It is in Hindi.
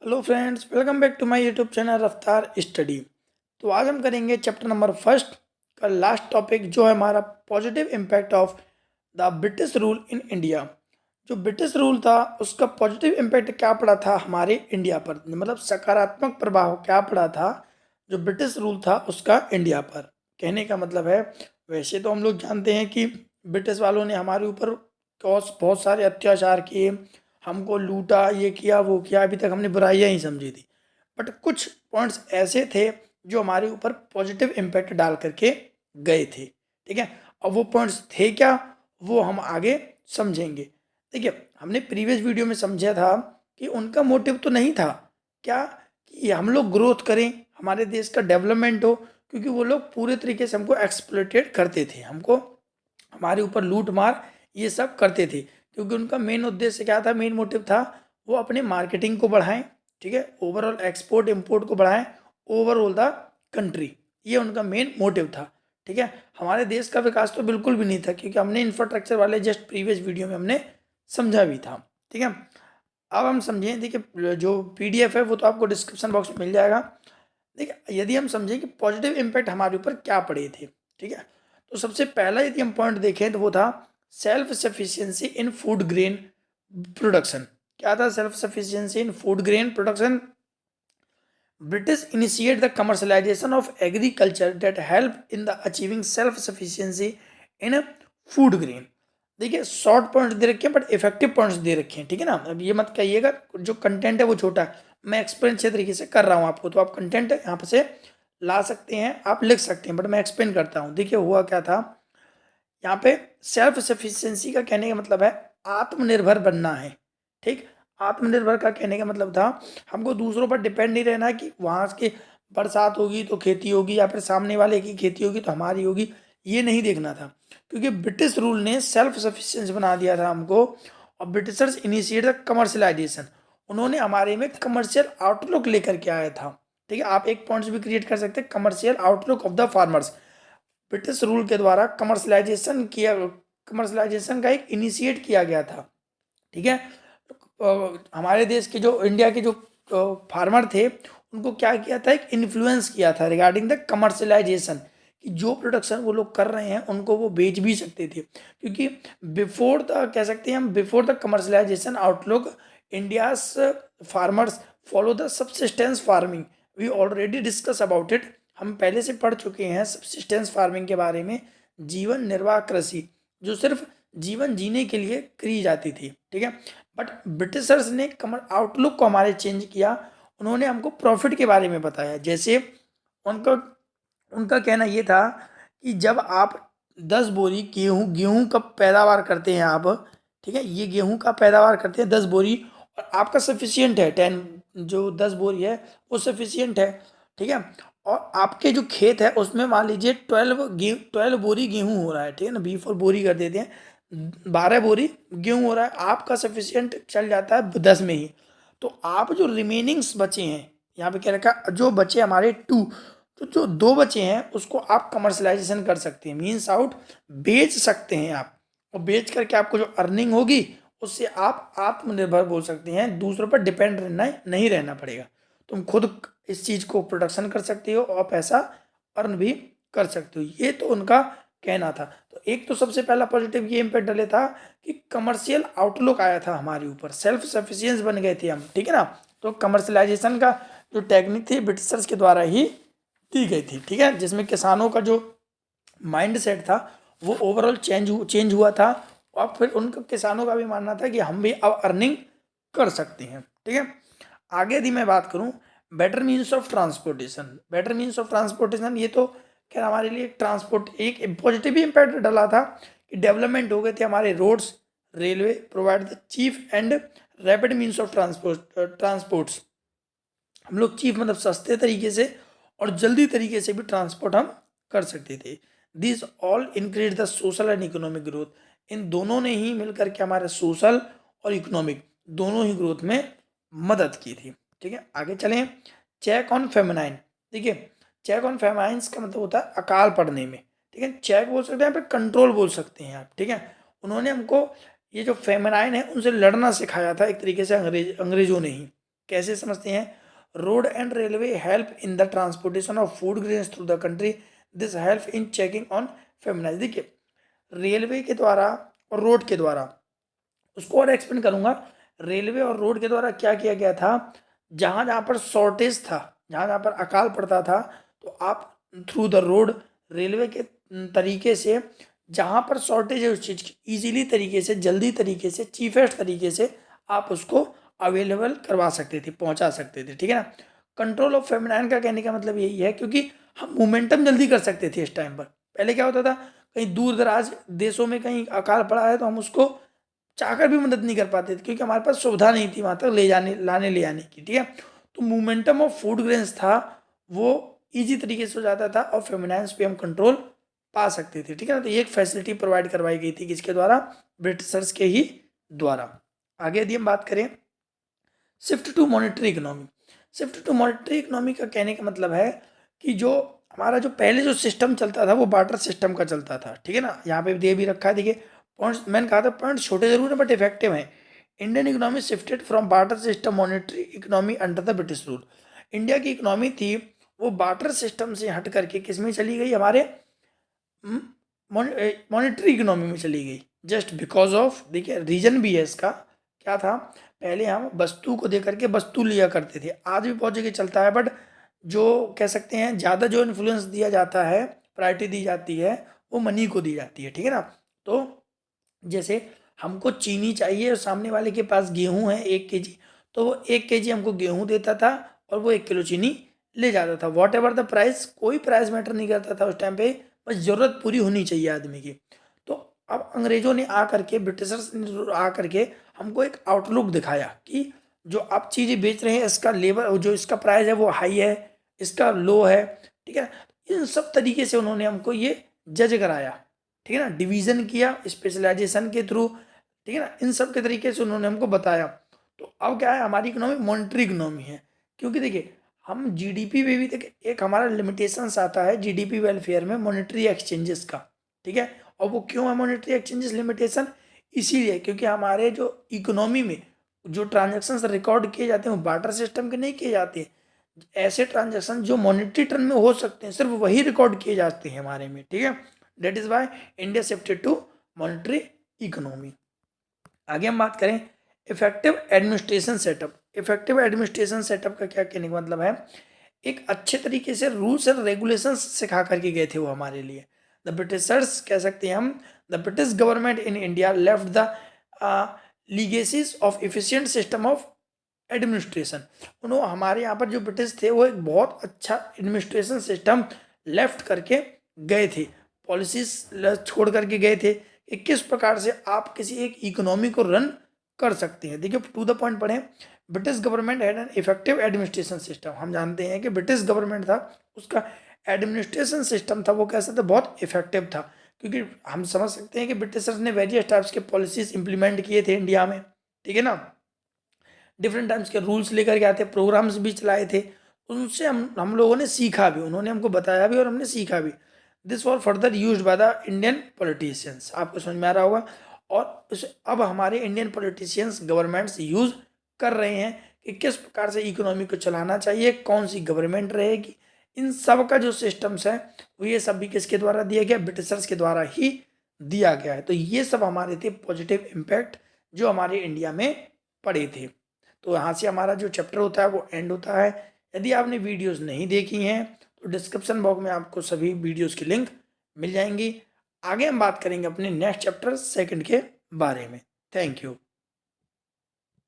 Hello friends, welcome back to my YouTube channel Raftaar study. तो आज हम करेंगे चैप्टर नंबर फर्स्ट का लास्ट टॉपिक, जो है हमारा positive impact of the British rule in India. जो ब्रिटिश रूल था उसका पॉजिटिव इम्पैक्ट क्या पड़ा था हमारे इंडिया पर, मतलब सकारात्मक प्रभाव क्या पड़ा था जो ब्रिटिश रूल था उसका इंडिया पर। कहने का मतलब है, वैसे तो हम लोग जानते हैं कि ब्रिटिश वालों ने हमारे ऊपर बहुत सारे अत्याचार किए, हमको लूटा, ये किया वो किया, अभी तक हमने बुराइयां ही समझी थी। बट कुछ पॉइंट्स ऐसे थे जो हमारे ऊपर पॉजिटिव इम्पैक्ट डाल करके गए थे। ठीक है, अब वो पॉइंट्स थे क्या, वो हम आगे समझेंगे। देखिए, हमने प्रीवियस वीडियो में समझा था कि उनका मोटिव तो नहीं था क्या कि हम लोग ग्रोथ करें, हमारे देश का डेवलपमेंट हो, क्योंकि वो लोग पूरे तरीके से हमको एक्सप्लॉइटेड करते थे, हमको हमारे ऊपर लूट मार ये सब करते थे। क्योंकि उनका मेन उद्देश्य क्या था, मेन मोटिव था वो अपने मार्केटिंग को बढ़ाएं, ठीक है, ओवरऑल एक्सपोर्ट इंपोर्ट को बढ़ाएं, ओवरऑल द कंट्री, ये उनका मेन मोटिव था। ठीक है, हमारे देश का विकास तो बिल्कुल भी नहीं था, क्योंकि हमने इंफ्रास्ट्रक्चर वाले जस्ट प्रीवियस वीडियो में हमने समझा भी था। ठीक है, अब हम समझें। देखिए, जो पीडीएफ है वो तो आपको डिस्क्रिप्शन बॉक्स में मिल जाएगा। देखिए, यदि हम समझें कि पॉजिटिव इम्पैक्ट हमारे ऊपर क्या पड़े थे, ठीक है, तो सबसे पहला यदि हम पॉइंट देखें तो वो था सेल्फ सफिशिएंसी इन फूड ग्रेन प्रोडक्शन। क्या था self sufficiency in food grain production? British initiate the commercialization of agriculture that help in the achieving self sufficiency in food grain। देखिए, शॉर्ट पॉइंट्स दे रखे हैं बट इफेक्टिव पॉइंट्स दे रखे हैं। ठीक है ना, अब ये मत कहिएगा जो कंटेंट है वो छोटा है, मैं एक्सप्लेन अच्छे तरीके से कर रहा हूँ आपको, तो आप कंटेंट यहाँ पे से ला सकते हैं, आप लिख सकते हैं, बट मैं एक्सप्लेन करता हूँ। देखिए, हुआ क्या था यहाँ पे, सेल्फ सफिशिएंसी का कहने का मतलब है आत्मनिर्भर बनना है। ठीक, आत्मनिर्भर का कहने का मतलब था हमको दूसरों पर डिपेंड नहीं रहना कि वहां की बरसात होगी तो खेती होगी, या फिर सामने वाले की खेती होगी तो हमारी होगी, ये नहीं देखना था। क्योंकि ब्रिटिश रूल ने सेल्फ सफिशिएंसी बना दिया था हमको, और ब्रिटिशर्स इनिशिएट द कमर्शलाइजेशन, उन्होंने हमारे में कमर्शियल आउटलुक लेकर के आया था। ठीक है, आप एक पॉइंट्स भी क्रिएट कर सकते हैं, commercial outlook of the farmers. British rule के द्वारा कमर्शलाइजेशन का एक इनिशिएट किया गया था। ठीक है, हमारे देश के जो इंडिया के जो फार्मर थे उनको क्या किया था, एक इन्फ्लुएंस किया था रिगार्डिंग द कमर्शलाइजेशन, कि जो प्रोडक्शन वो लोग कर रहे हैं उनको वो बेच भी सकते थे। क्योंकि बिफोर द, कह सकते हैं हम, before the commercialization outlook India's farmers follow the subsistence farming. We already discuss about it, हम पहले से पढ़ चुके हैं सब्सिस्टेंस फार्मिंग के बारे में, जीवन निर्वाह कृषि जो सिर्फ जीवन जीने के लिए की जाती थी। ठीक है, बट ब्रिटिशर्स ने कमर आउटलुक को हमारे चेंज किया, उन्होंने हमको प्रॉफिट के बारे में बताया। जैसे उनका उनका कहना ये था कि जब आप 10 बोरी गेहूँ गेहूँ का पैदावार करते हैं आप, ठीक है, ये गेहूँ का पैदावार करते हैं 10 बोरी, और आपका सफिशियंट है 10, जो 10 बोरी है वो सफिशियंट है। ठीक है, और आपके जो खेत है उसमें मान लीजिए 12 बोरी गेहूँ हो रहा है, ठीक है ना, B4 बोरी कर देते हैं, 12 बोरी गेहूँ हो रहा है, आपका सफिशियंट चल जाता है 10 में ही। तो आप जो रिमेनिंग्स बचे हैं, यहाँ पे क्या रखा, जो बचे हमारे 2, तो जो 2 बचे हैं उसको आप कमर्शलाइजेशन कर सकते हैं, मीन्स आउट बेच सकते हैं आप, और बेच करके आपको जो अर्निंग होगी उससे आप आत्मनिर्भर बोल सकते हैं, दूसरों पर डिपेंड रहना नहीं रहना पड़ेगा। तुम खुद इस चीज़ को प्रोडक्शन कर सकते हो और पैसा अर्न भी कर सकते हो, ये तो उनका कहना था। तो एक तो सबसे पहला पॉजिटिव ये इम्पैक्ट डले था कि कमर्शियल आउटलुक आया था हमारे ऊपर, सेल्फ सफिशिएंस बन गए थे हम। ठीक है ना, तो कमर्शलाइजेशन का जो टेक्निक थी ब्रिटिशर्स के द्वारा ही दी गई थी। ठीक है, जिसमें किसानों का जो माइंड सेट था वो ओवरऑल चेंज हुआ था, और फिर उनका किसानों का भी मानना था कि हम भी अब अर्निंग कर सकते हैं। ठीक है, आगे यदि मैं बात करूं, better means of transportation, better means of transportation, ये तो खैर हमारे लिए ट्रांसपोर्ट एक पॉजिटिव इम्पैक्ट डाला था कि डेवलपमेंट हो गए थे हमारे roads, railway provide the chief and rapid means of transports. हम लोग चीफ मतलब सस्ते तरीके से और जल्दी तरीके से भी ट्रांसपोर्ट हम कर सकते थे। This all increase the social and economic growth, इन दोनों ने ही मिलकर के हमारे सोशल और इकोनॉमिक दोनों ही ग्रोथ में मदद की थी। ठीक है, आगे चलें। चेक ऑन फेमिनाइन, देखिए, चेक ऑन फेमाइन्स का मतलब होता है अकाल पड़ने में। ठीक है, चेक बोल सकते हैं, यहाँ पे कंट्रोल बोल सकते हैं आप। ठीक है, उन्होंने हमको ये जो फेमिनाइन है उनसे लड़ना सिखाया था एक तरीके से, अंग्रेजों ने ही। कैसे समझते हैं? Road and railway help in the transportation of food grains through the country, this help in checking on famines. देखिए, रेलवे के द्वारा और रोड के द्वारा, उसको और एक्सप्लेन करूंगा। रेलवे और रोड के द्वारा क्या किया गया था, जहां जहां पर शॉर्टेज था, जहां जहां पर अकाल पड़ता था, तो आप थ्रू द रोड, रेलवे के तरीके से जहां पर शॉर्टेज है उस चीज़ की, इजीली तरीके से, जल्दी तरीके से, चीपेस्ट तरीके से आप उसको अवेलेबल करवा सकते थे, पहुंचा सकते थे, ठीक है ना। कंट्रोल ऑफ फेमिनाइन का कहने का मतलब यही है, क्योंकि हम मोमेंटम जल्दी कर सकते थे इस टाइम पर। पहले क्या होता था, कहीं दूर दराज देशों में कहीं अकाल पड़ा है तो हम उसको चाहकर भी मदद नहीं कर पाते थे, क्योंकि हमारे पास सुविधा नहीं थी वहां तक ले जाने, लाने ले आने की, ठीक है। तो मोमेंटम ऑफ फूड ग्रेन्स था वो इजी तरीके से हो जाता था, और फेमिनाइंस पे हम कंट्रोल पा सकते थे, ठीक है ना। तो ये एक फैसिलिटी प्रोवाइड करवाई गई थी, किसके द्वारा? ब्रिटिशर्स के ही द्वारा। आगे यदि हम बात करें shift to monetary economy, shift to monetary economy का कहने का मतलब है कि जो हमारा जो पहले जो सिस्टम चलता था वो बार्टर सिस्टम का चलता था, ठीक है ना। यहाँ पे दे भी रखा है, देखिए पॉइंट्स मैंने कहा था, पॉइंट छोटे जरूर है बट इफेक्टिव है। Indian economy shifted from barter system monetary economy under the British rule. India की इकोनॉमी थी वो बार्टर सिस्टम से हट करके किस में चली गई? हमारे मॉनेटरी इकोनॉमी में चली गई। जस्ट बिकॉज ऑफ, देखिए रीजन भी है इसका, क्या था, पहले हम वस्तु को दे करके वस्तु लिया करते थे, आज भी बहुत जगह चलता है, बट जो कह सकते हैं ज़्यादा जो इन्फ्लुएंस दिया जाता है, प्रायोरिटी दी जाती है, वो मनी को दी जाती है, ठीक है ना। तो जैसे हमको चीनी चाहिए और सामने वाले के पास गेहूं है 1 kg, तो वो 1 kg हमको गेहूं देता था और वो 1 किलो चीनी ले जाता था। वॉट एवर द प्राइस, कोई प्राइस मैटर नहीं करता था उस टाइम पे, बस ज़रूरत पूरी होनी चाहिए आदमी की। तो अब अंग्रेजों ने आ करके, ब्रिटिशर्स ने आ करके हमको एक आउटलुक दिखाया कि जो आप चीज़ें बेच रहे हैं इसका लेबर, जो इसका प्राइस है वो हाई है, इसका लो है, ठीक है। इन सब तरीके से उन्होंने हमको ये जज कराया, ठीक है ना, डिवीजन किया स्पेशलाइजेशन के थ्रू, ठीक है ना, इन सब के तरीके से उन्होंने हमको बताया। तो अब क्या है, हमारी इकोनॉमी मॉनेटरी इकोनॉमी है, क्योंकि देखिए हम जीडीपी में भी देखिए एक हमारा लिमिटेशंस आता है जीडीपी वेलफेयर में मॉनेटरी एक्सचेंजेस का, ठीक है। और वो क्यों है मॉनेटरी एक्सचेंजेस लिमिटेशन? इसीलिए क्योंकि हमारे जो इकोनॉमी में जो ट्रांजेक्शन्स रिकॉर्ड किए जाते हैं वो बार्टर सिस्टम के नहीं किए जाते। ऐसे ट्रांजेक्शन जो मॉनेटरी टर्म में हो सकते हैं सिर्फ वही रिकॉर्ड किए जाते हैं हमारे में, ठीक है। That is why India shifted to monetary economy. आगे हम बात करें effective administration setup. Effective administration setup का क्या कहने का मतलब है, एक अच्छे तरीके से रूल्स एंड रेगुलेशंस सिखा करके गए थे वो हमारे लिए। द ब्रिटिशर्स कह सकते हैं हम, the British government in India left the legacies of efficient system of administration. उन्होंने हमारे यहाँ पर जो ब्रिटिश थे वो एक बहुत अच्छा एडमिनिस्ट्रेशन सिस्टम लेफ्ट करके गए थे, पॉलिसीज छोड़ करके गए थे कि किस प्रकार से आप किसी एक इकोनॉमी को रन कर सकते हैं। देखिए टू द पॉइंट पढ़ें, British government had an effective administration system. हम जानते हैं कि ब्रिटिश गवर्नमेंट था, उसका एडमिनिस्ट्रेशन सिस्टम था वो कैसा था, बहुत इफेक्टिव था, क्योंकि हम समझ सकते हैं कि ब्रिटिशर्स ने वेरियस टाइप्स के पॉलिसीज इंप्लीमेंट किए थे इंडिया में, ठीक है ना। डिफरेंट टाइप्स के रूल्स लेकर के आते, प्रोग्राम्स भी चलाए थे, उनसे हम लोगों ने सीखा भी, उन्होंने हमको बताया भी और हमने सीखा भी। This war further use by the Indian politicians, आपको समझ में आ रहा होगा। और अब हमारे इंडियन पॉलिटिशियंस गवर्नमेंट्स यूज कर रहे हैं कि किस प्रकार से इकोनॉमी को चलाना चाहिए, कौन सी गवर्नमेंट रहेगी, इन सब का जो सिस्टम्स है वो ये सब भी किसके द्वारा दिया गया, ब्रिटिशर्स के द्वारा ही दिया गया है। तो ये सब हमारे थे पॉजिटिव इम्पैक्ट जो हमारे इंडिया में पड़े थे। तो यहाँ से हमारा जो चैप्टर होता है वो एंड होता है। यदि आपने वीडियोस नहीं देखी हैं तो डिस्क्रिप्शन बॉक्स में आपको सभी वीडियोस की लिंक मिल जाएंगी। आगे हम बात करेंगे अपने नेक्स्ट चैप्टर सेकंड के बारे में। Thank you.